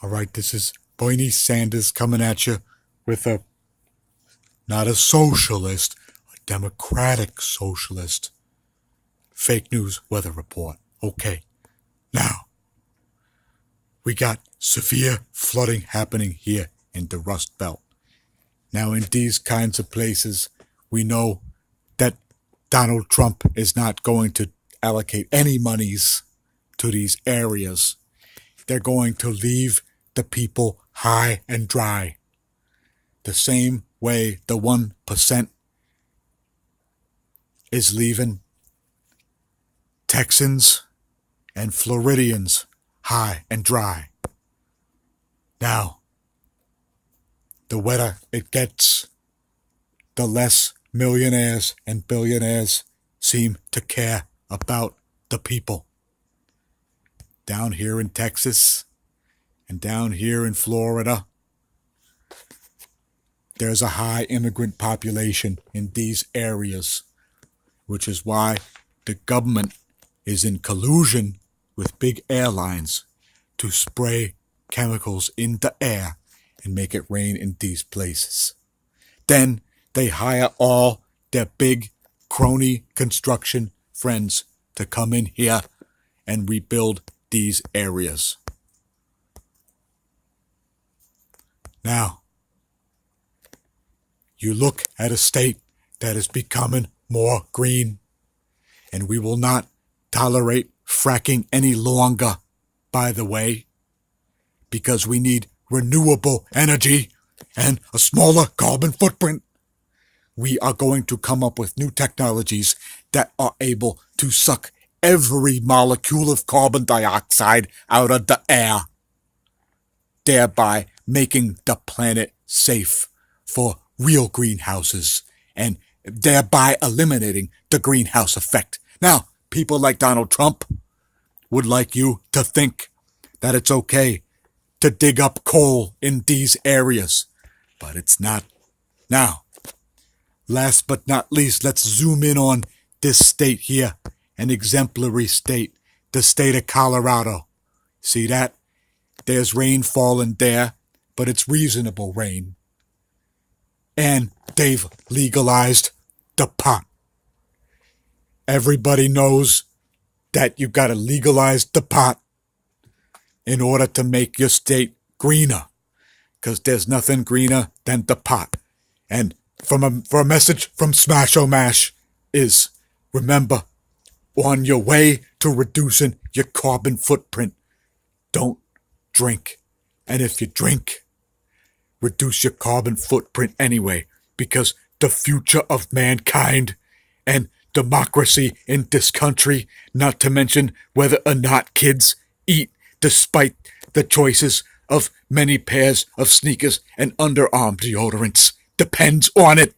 All right, this is Bernie Sanders coming at you with not a socialist, a democratic socialist fake news weather report. Okay, now we got severe flooding happening here in the Rust Belt. Now, in these kinds of places, we know that Donald Trump is not going to allocate any monies to these areas. They're going to leave the people high and dry. The same way the 1% is leaving Texans and Floridians high and dry. Now, the wetter it gets, the less millionaires and billionaires seem to care about the people. Down here in Texas and down here in Florida, there's a high immigrant population in these areas, which is why the government is in collusion with big airlines to spray chemicals in the air and make it rain in these places. Then they hire all their big crony construction friends to come in here and rebuild these areas. Now, you look at a state that is becoming more green, and we will not tolerate fracking any longer, by the way, because we need renewable energy and a smaller carbon footprint. We are going to come up with new technologies that are able to suck every molecule of carbon dioxide out of the air, thereby making the planet safe for real greenhouses and thereby eliminating the greenhouse effect. Now, people like Donald Trump would like you to think that it's okay to dig up coal in these areas, but it's not. Now, last but not least, let's zoom in on this state here, an exemplary state, the state of Colorado. See that? There's rain falling there, but it's reasonable rain. And they've legalized the pot. Everybody knows that you've got to legalize the pot in order to make your state greener, because there's nothing greener than the pot. And for a message from Smash O Mash is, remember, on your way to reducing your carbon footprint, don't drink. And if you drink, reduce your carbon footprint anyway, because the future of mankind and democracy in this country, not to mention whether or not kids eat despite the choices of many pairs of sneakers and underarm deodorants, depends on it.